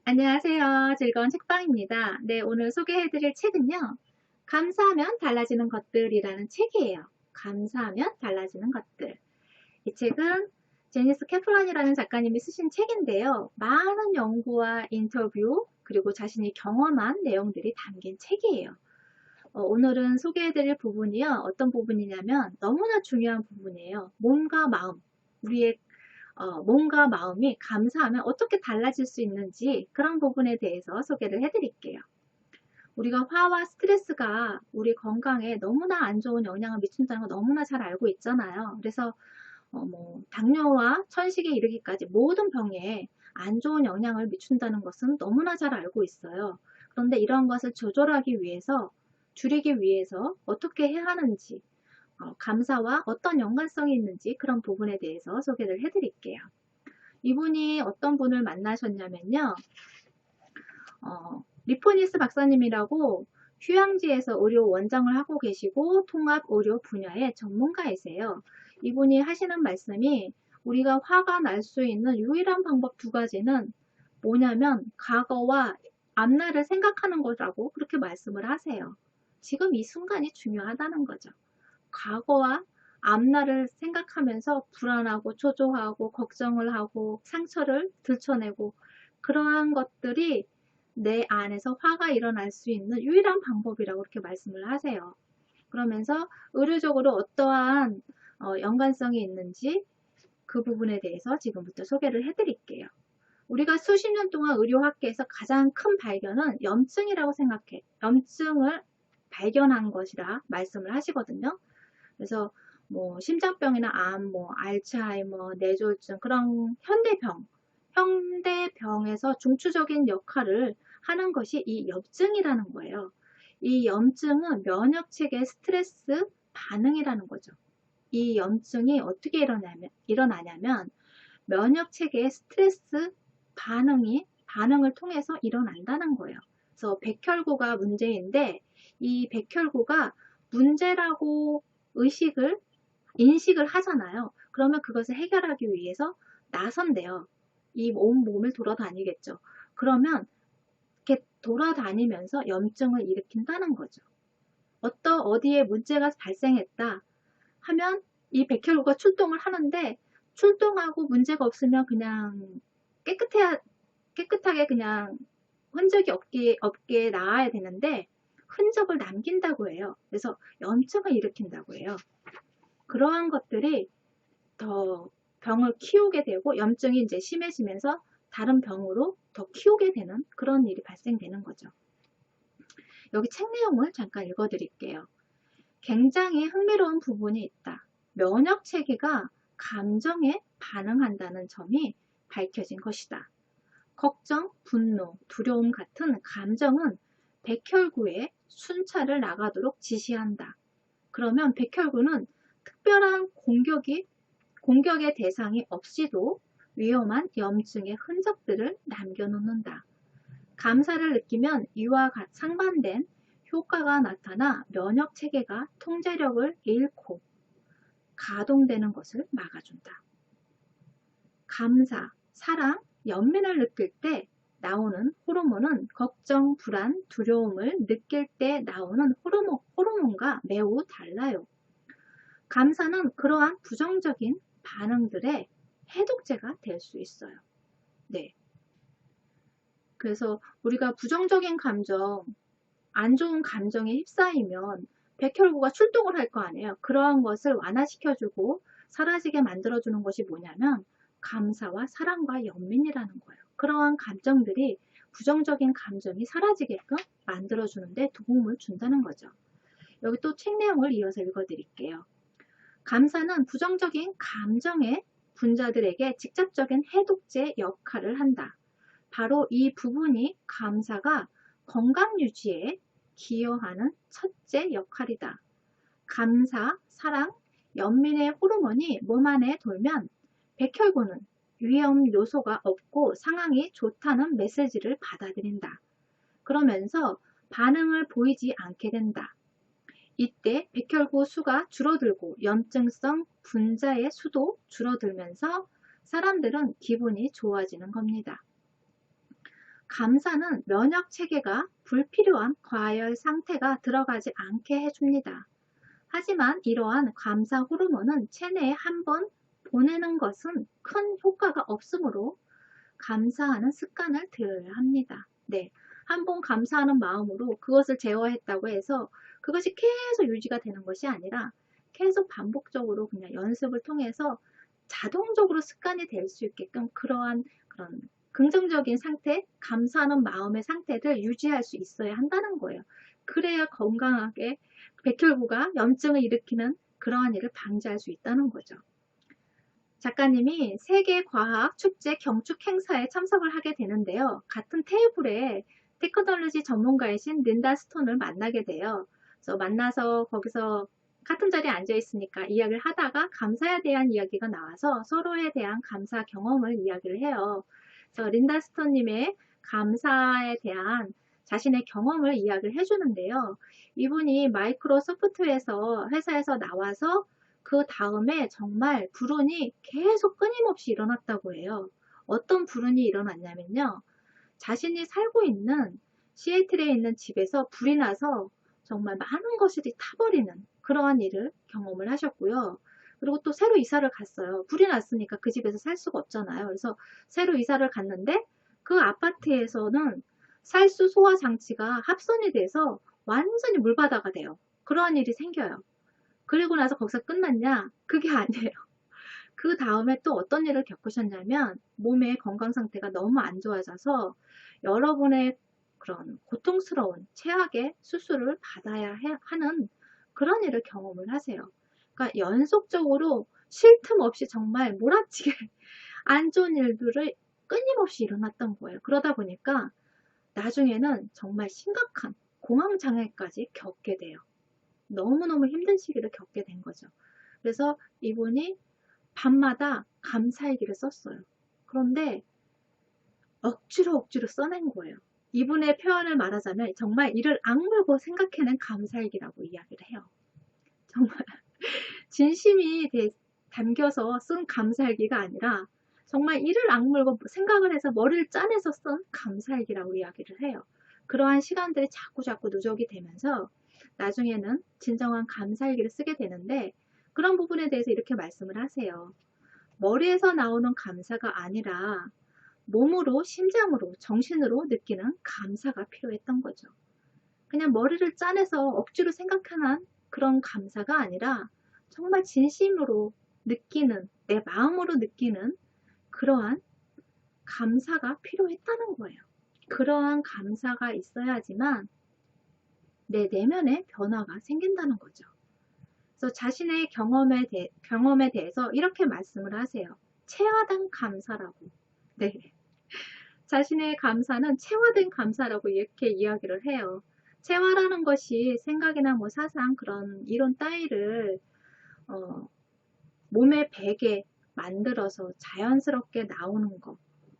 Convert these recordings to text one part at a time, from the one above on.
안녕하세요. 즐거운 책방입니다. 네, 오늘 소개해드릴 책은요. 감사하면 달라지는 것들이라는 책이에요. 감사하면 달라지는 것들. 이 책은 제니스 캐플런이라는 작가님이 쓰신 책인데요. 많은 연구와 인터뷰 그리고 자신이 경험한 내용들이 담긴 책이에요. 오늘은 소개해드릴 부분이요. 어떤 부분이냐면 너무나 중요한 부분이에요. 몸과 마음, 우리의 몸과 마음이 감사하면 어떻게 달라질 수 있는지 그런 부분에 대해서 소개를 해드릴게요. 우리가 화와 스트레스가 우리 건강에 너무나 안 좋은 영향을 미친다는 거 너무나 잘 알고 있잖아요. 그래서 당뇨와 천식에 이르기까지 모든 병에 안 좋은 영향을 미친다는 것은 너무나 잘 알고 있어요. 그런데 이런 것을 조절하기 위해서, 줄이기 위해서 어떻게 해야 하는지, 감사와 어떤 연관성이 있는지 그런 부분에 대해서 소개를 해드릴게요. 이분이 어떤 분을 만나셨냐면요. 리포니스 박사님이라고 휴양지에서 의료 원장을 하고 계시고 통합 의료 분야의 전문가이세요. 이분이 하시는 말씀이 우리가 화가 날 수 있는 유일한 방법 두 가지는 뭐냐면 과거와 앞날을 생각하는 거라고 그렇게 말씀을 하세요. 지금 이 순간이 중요하다는 거죠. 과거와 앞날을 생각하면서 불안하고 초조하고 걱정을 하고 상처를 들춰내고 그러한 것들이 내 안에서 화가 일어날 수 있는 유일한 방법이라고 그렇게 말씀을 하세요. 그러면서 의료적으로 어떠한 연관성이 있는지 그 부분에 대해서 지금부터 소개를 해드릴게요. 우리가 수십 년 동안 의료학계에서 가장 큰 발견은 염증이라고 생각해. 염증을 발견한 것이라 말씀을 하시거든요. 그래서 심장병이나 암, 알츠하이머, 뇌졸중 그런 현대병에서 중추적인 역할을 하는 것이 이 염증이라는 거예요. 이 염증은 면역체계 스트레스 반응이라는 거죠. 이 염증이 어떻게 일어나냐면 면역체계의 스트레스 반응을 통해서 일어난다는 거예요. 그래서 백혈구가 문제인데 이 백혈구가 문제라고 인식을 하잖아요. 그러면 그것을 해결하기 위해서 나선대요. 이 몸을 돌아다니겠죠. 그러면 이렇게 돌아다니면서 염증을 일으킨다는 거죠. 어디에 문제가 발생했다 하면 이 백혈구가 출동을 하는데 출동하고 문제가 없으면 그냥 깨끗하게 그냥 흔적이 없게 나아야 되는데 흔적을 남긴다고 해요. 그래서 염증을 일으킨다고 해요. 그러한 것들이 더 병을 키우게 되고 염증이 이제 심해지면서 다른 병으로 더 키우게 되는 그런 일이 발생되는 거죠. 여기 책 내용을 잠깐 읽어드릴게요. 굉장히 흥미로운 부분이 있다. 면역 체계가 감정에 반응한다는 점이 밝혀진 것이다. 걱정, 분노, 두려움 같은 감정은 백혈구에 순찰을 나가도록 지시한다. 그러면 백혈구는 특별한 공격의 대상이 없이도 위험한 염증의 흔적들을 남겨놓는다. 감사를 느끼면 이와 상반된 효과가 나타나 면역 체계가 통제력을 잃고 가동되는 것을 막아준다. 감사, 사랑, 연민을 느낄 때 나오는 호르몬은 걱정, 불안, 두려움을 느낄 때 나오는 호르몬과 매우 달라요. 감사는 그러한 부정적인 반응들의 해독제가 될 수 있어요. 네. 그래서 우리가 부정적인 감정, 안 좋은 감정에 휩싸이면 백혈구가 출동을 할 거 아니에요. 그러한 것을 완화시켜주고 사라지게 만들어주는 것이 뭐냐면 감사와 사랑과 연민이라는 거예요. 그러한 감정들이 부정적인 감정이 사라지게끔 만들어주는데 도움을 준다는 거죠. 여기 또 책 내용을 이어서 읽어드릴게요. 감사는 부정적인 감정의 분자들에게 직접적인 해독제 역할을 한다. 바로 이 부분이 감사가 건강 유지에 기여하는 첫째 역할이다. 감사, 사랑, 연민의 호르몬이 몸 안에 돌면 백혈구는 위험 요소가 없고 상황이 좋다는 메시지를 받아들인다. 그러면서 반응을 보이지 않게 된다. 이때 백혈구 수가 줄어들고 염증성 분자의 수도 줄어들면서 사람들은 기분이 좋아지는 겁니다. 감사는 면역 체계가 불필요한 과열 상태가 들어가지 않게 해줍니다. 하지만 이러한 감사 호르몬은 체내에 한번 보내는 것은 큰 효과가 없으므로 감사하는 습관을 들여야 합니다. 네, 한번 감사하는 마음으로 그것을 제어했다고 해서 그것이 계속 유지가 되는 것이 아니라 계속 반복적으로 그냥 연습을 통해서 자동적으로 습관이 될 수 있게끔 그러한 그런 긍정적인 상태, 감사하는 마음의 상태를 유지할 수 있어야 한다는 거예요. 그래야 건강하게 백혈구가 염증을 일으키는 그러한 일을 방지할 수 있다는 거죠. 작가님이 세계과학축제 경축 행사에 참석을 하게 되는데요. 같은 테이블에 테크놀로지 전문가이신 린다 스톤을 만나게 돼요. 그래서 만나서 거기서 같은 자리에 앉아 있으니까 이야기를 하다가 감사에 대한 이야기가 나와서 서로에 대한 감사 경험을 이야기를 해요. 그래서 린다 스톤님의 감사에 대한 자신의 경험을 이야기를 해주는데요. 이분이 마이크로소프트에서 회사에서 나와서 그 다음에 정말 불운이 계속 끊임없이 일어났다고 해요. 어떤 불운이 일어났냐면요. 자신이 살고 있는 시애틀에 있는 집에서 불이 나서 정말 많은 것들이 타버리는 그러한 일을 경험을 하셨고요. 그리고 또 새로 이사를 갔어요. 불이 났으니까 그 집에서 살 수가 없잖아요. 그래서 새로 이사를 갔는데 그 아파트에서는 살수 소화 장치가 합선이 돼서 완전히 물바다가 돼요. 그러한 일이 생겨요. 그리고 나서 거기서 끝났냐? 그게 아니에요. 그 다음에 또 어떤 일을 겪으셨냐면 몸의 건강 상태가 너무 안 좋아져서 여러분의 그런 고통스러운 최악의 수술을 받아야 하는 그런 일을 경험을 하세요. 그러니까 연속적으로 쉴 틈 없이 정말 몰아치게 안 좋은 일들을 끊임없이 일어났던 거예요. 그러다 보니까 나중에는 정말 심각한 공황장애까지 겪게 돼요. 너무너무 힘든 시기를 겪게 된 거죠. 그래서 이분이 밤마다 감사일기를 썼어요. 그런데 억지로 써낸 거예요. 이분의 표현을 말하자면 정말 이를 악물고 생각해낸 감사일기라고 이야기를 해요. 정말 진심이 담겨서 쓴 감사일기가 아니라 정말 이를 악물고 생각을 해서 머리를 짜내서 쓴 감사일기라고 이야기를 해요. 그러한 시간들이 자꾸 누적이 되면서 나중에는 진정한 감사일기를 쓰게 되는데 그런 부분에 대해서 이렇게 말씀을 하세요. 머리에서 나오는 감사가 아니라 몸으로, 심장으로, 정신으로 느끼는 감사가 필요했던 거죠. 그냥 머리를 짜내서 억지로 생각하는 그런 감사가 아니라 정말 진심으로 느끼는, 내 마음으로 느끼는 그러한 감사가 필요했다는 거예요. 그러한 감사가 있어야지만 내 내면에 변화가 생긴다는 거죠. 그래서 자신의 경험에 대해서 이렇게 말씀을 하세요. 체화된 감사라고. 네. 자신의 감사는 체화된 감사라고 이렇게 이야기를 해요. 체화라는 것이 생각이나 뭐 사상 그런 이론 따위를 몸에 배게 만들어서 자연스럽게 나오는 것.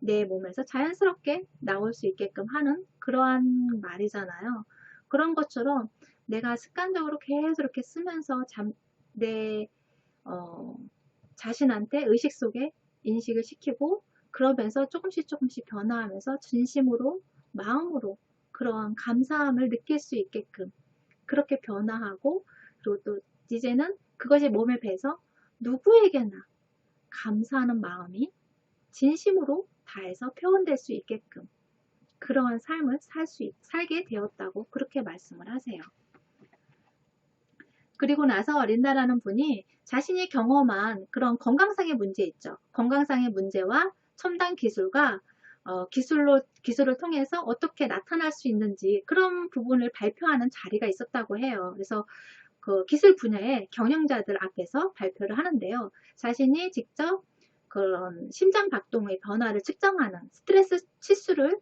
내 몸에서 자연스럽게 나올 수 있게끔 하는 그러한 말이잖아요. 그런 것처럼 내가 습관적으로 계속 이렇게 쓰면서 내 자신한테 의식 속에 인식을 시키고 그러면서 조금씩 변화하면서 진심으로 마음으로 그러한 감사함을 느낄 수 있게끔 그렇게 변화하고 그리고 또 이제는 그것이 몸에 배서 누구에게나 감사하는 마음이 진심으로 다해서 표현될 수 있게끔 그러한 삶을 살게 되었다고 그렇게 말씀을 하세요. 그리고 나서 린다라는 분이 자신이 경험한 그런 건강상의 문제 있죠. 건강상의 문제와 첨단 기술과 기술을 통해서 어떻게 나타날 수 있는지 그런 부분을 발표하는 자리가 있었다고 해요. 그래서 그 기술 분야의 경영자들 앞에서 발표를 하는데요. 자신이 직접 그런 심장 박동의 변화를 측정하는 스트레스 치수를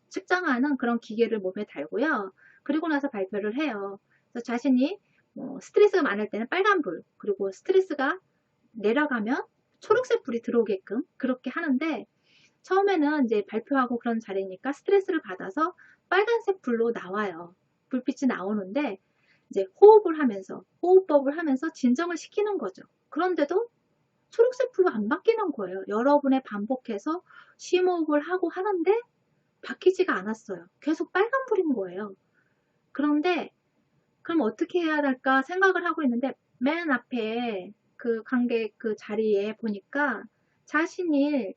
측정하는 그런 기계를 몸에 달고요. 그리고 나서 발표를 해요. 그래서 자신이 스트레스가 많을 때는 빨간불 그리고 스트레스가 내려가면 초록색 불이 들어오게끔 그렇게 하는데 처음에는 이제 발표하고 그런 자리니까 스트레스를 받아서 빨간색 불로 나와요. 불빛이 나오는데 이제 호흡법을 하면서 진정을 시키는 거죠. 그런데도 초록색 불로 안 바뀌는 거예요. 여러분의 반복해서 심호흡을 하고 하는데 바뀌지가 않았어요. 계속 빨간불인 거예요. 그런데 그럼 어떻게 해야 될까 생각을 하고 있는데 맨 앞에 그 관객 그 자리에 보니까 자신이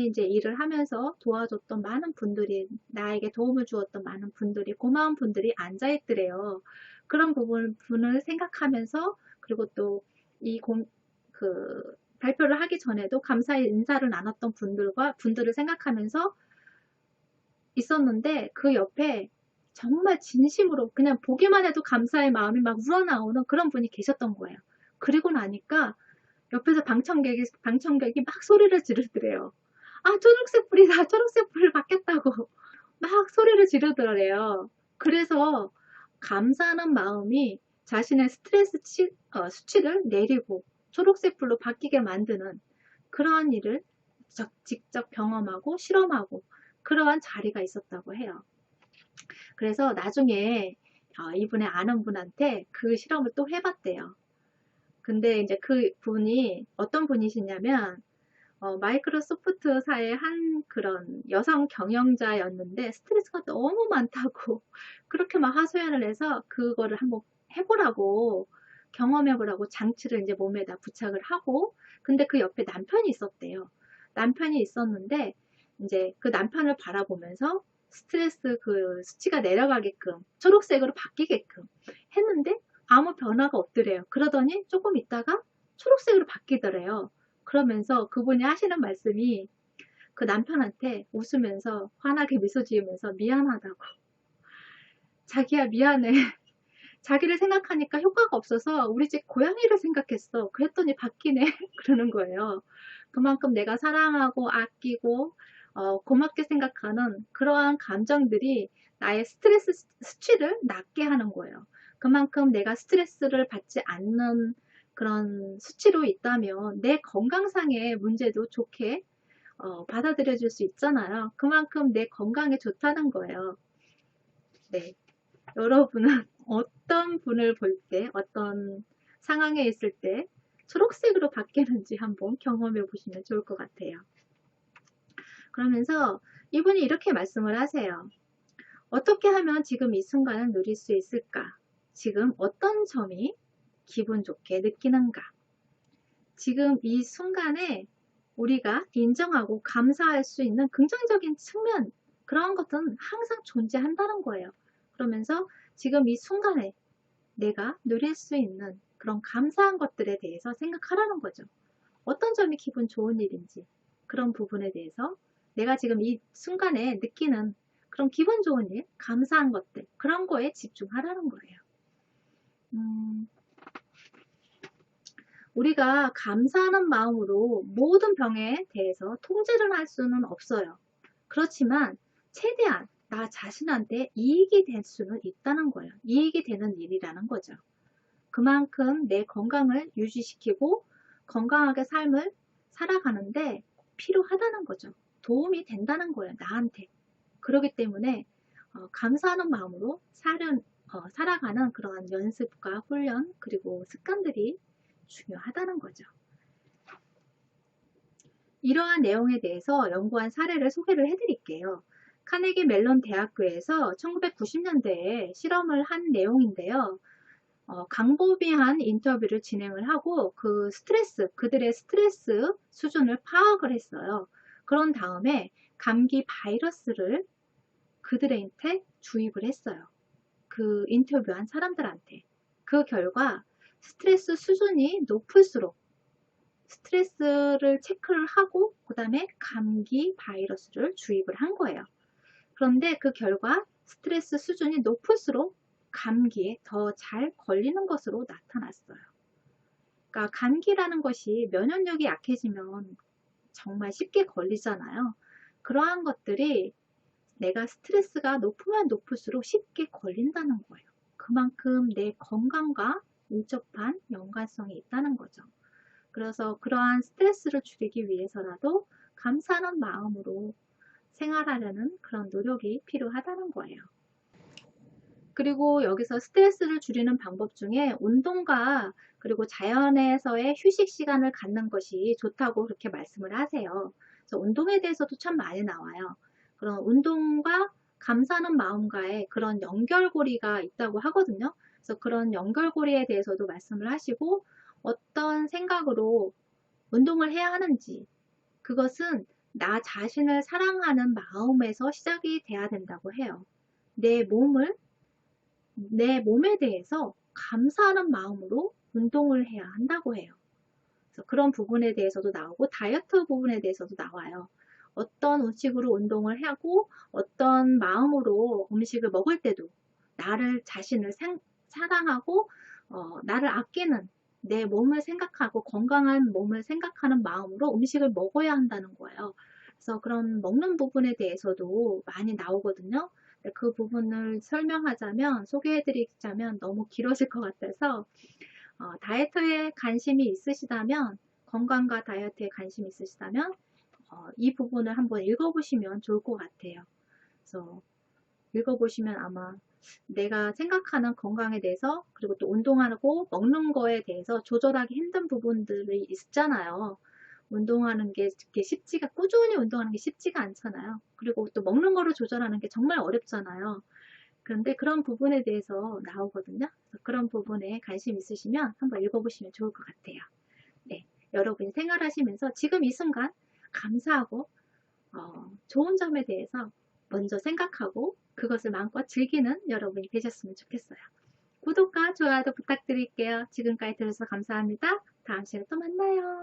이제 일을 하면서 도와줬던 많은 분들이, 나에게 도움을 주었던 많은 분들이, 고마운 분들이 앉아있더래요. 그런 부분을 생각하면서, 그리고 또 이 발표를 하기 전에도 감사의 인사를 나눴던 분들을 생각하면서 있었는데, 그 옆에 정말 진심으로 그냥 보기만 해도 감사의 마음이 막 우러나오는 그런 분이 계셨던 거예요. 그리고 나니까 옆에서 방청객이 막 소리를 지르더래요. 아, 초록색 불이다. 초록색 불 바뀌었다고. 막 소리를 지르더래요. 그래서 감사하는 마음이 자신의 수치를 내리고 초록색 불로 바뀌게 만드는 그러한 일을 직접 경험하고 실험하고 그러한 자리가 있었다고 해요. 그래서 나중에 이분의 아는 분한테 그 실험을 또 해봤대요. 근데 이제 그 분이 어떤 분이시냐면 마이크로소프트사의 한 그런 여성 경영자였는데 스트레스가 너무 많다고 그렇게 막 하소연을 해서 그거를 한번 해보라고 경험해보라고 장치를 이제 몸에다 부착을 하고, 근데 그 옆에 남편이 있었대요. 남편이 있었는데 이제 그 남편을 바라보면서 스트레스 그 수치가 내려가게끔 초록색으로 바뀌게끔 했는데 아무 변화가 없더래요. 그러더니 조금 있다가 초록색으로 바뀌더래요. 그러면서 그분이 하시는 말씀이 그 남편한테 웃으면서 환하게 미소 지으면서 미안하다고. 자기야 미안해. 자기를 생각하니까 효과가 없어서 우리 집 고양이를 생각했어. 그랬더니 바뀌네. 그러는 거예요. 그만큼 내가 사랑하고 아끼고 고맙게 생각하는 그러한 감정들이 나의 스트레스 수치를 낮게 하는 거예요. 그만큼 내가 스트레스를 받지 않는 그런 수치로 있다면 내 건강상의 문제도 좋게 받아들여 줄 수 있잖아요. 그만큼 내 건강에 좋다는 거예요. 네. 여러분은 어떤 분을 볼 때, 어떤 상황에 있을 때 초록색으로 바뀌는지 한번 경험해 보시면 좋을 것 같아요. 그러면서 이분이 이렇게 말씀을 하세요. 어떻게 하면 지금 이 순간을 누릴 수 있을까? 지금 어떤 점이 기분 좋게 느끼는가? 지금 이 순간에 우리가 인정하고 감사할 수 있는 긍정적인 측면, 그런 것은 항상 존재한다는 거예요. 그러면서 지금 이 순간에 내가 누릴 수 있는 그런 감사한 것들에 대해서 생각하라는 거죠. 어떤 점이 기분 좋은 일인지, 그런 부분에 대해서 내가 지금 이 순간에 느끼는 그런 기분 좋은 일, 감사한 것들, 그런 거에 집중하라는 거예요. 우리가 감사하는 마음으로 모든 병에 대해서 통제를 할 수는 없어요. 그렇지만 최대한 나 자신한테 이익이 될 수는 있다는 거예요. 이익이 되는 일이라는 거죠. 그만큼 내 건강을 유지시키고 건강하게 삶을 살아가는데 필요하다는 거죠. 도움이 된다는 거예요. 나한테. 그렇기 때문에 감사하는 마음으로 살아가는 그러한 연습과 훈련 그리고 습관들이 중요하다는 거죠. 이러한 내용에 대해서 연구한 사례를 소개를 해드릴게요. 카네기 멜론 대학교에서 1990년대에 실험을 한 내용인데요. 광범위한 인터뷰를 진행을 하고 그들의 스트레스 수준을 파악을 했어요. 그런 다음에 감기 바이러스를 그들한테 주입을 했어요. 그 인터뷰한 사람들한테. 그 결과 스트레스 수준이 높을수록 스트레스를 체크를 하고 그 다음에 감기 바이러스를 주입을 한 거예요. 그런데 그 결과 스트레스 수준이 높을수록 감기에 더 잘 걸리는 것으로 나타났어요. 그러니까 감기라는 것이 면역력이 약해지면 정말 쉽게 걸리잖아요. 그러한 것들이 내가 스트레스가 높으면 높을수록 쉽게 걸린다는 거예요. 그만큼 내 건강과 밀접한 연관성이 있다는 거죠. 그래서 그러한 스트레스를 줄이기 위해서라도 감사하는 마음으로 생활하려는 그런 노력이 필요하다는 거예요. 그리고 여기서 스트레스를 줄이는 방법 중에 운동과 그리고 자연에서의 휴식 시간을 갖는 것이 좋다고 그렇게 말씀을 하세요. 그래서 운동에 대해서도 참 많이 나와요. 그런 운동과 감사하는 마음과의 그런 연결고리가 있다고 하거든요. 그래서 그런 연결고리에 대해서도 말씀을 하시고 어떤 생각으로 운동을 해야 하는지 그것은 나 자신을 사랑하는 마음에서 시작이 돼야 된다고 해요. 내 몸에 대해서 감사하는 마음으로 운동을 해야 한다고 해요. 그래서 그런 부분에 대해서도 나오고 다이어트 부분에 대해서도 나와요. 어떤 음식으로 운동을 하고 어떤 마음으로 음식을 먹을 때도 나를 자신을 사랑하고 나를 아끼는 내 몸을 생각하고 건강한 몸을 생각하는 마음으로 음식을 먹어야 한다는 거예요. 그래서 그런 먹는 부분에 대해서도 많이 나오거든요. 그 부분을 설명하자면 소개해드리자면 너무 길어질 것 같아서 다이어트에 관심이 있으시다면 건강과 다이어트에 관심이 있으시다면 이 부분을 한번 읽어보시면 좋을 것 같아요. 그래서 읽어보시면 아마 내가 생각하는 건강에 대해서 그리고 또 운동하고 먹는 거에 대해서 조절하기 힘든 부분들이 있잖아요. 운동하는 게 꾸준히 운동하는 게 쉽지가 않잖아요. 그리고 또 먹는 거를 조절하는 게 정말 어렵잖아요. 그런데 그런 부분에 대해서 나오거든요. 그래서 그런 부분에 관심 있으시면 한번 읽어보시면 좋을 것 같아요. 네, 여러분이 생활하시면서 지금 이 순간 감사하고 좋은 점에 대해서 먼저 생각하고 그것을 마음껏 즐기는 여러분이 되셨으면 좋겠어요. 구독과 좋아요도 부탁드릴게요. 지금까지 들어주셔서 감사합니다. 다음 시간에 또 만나요.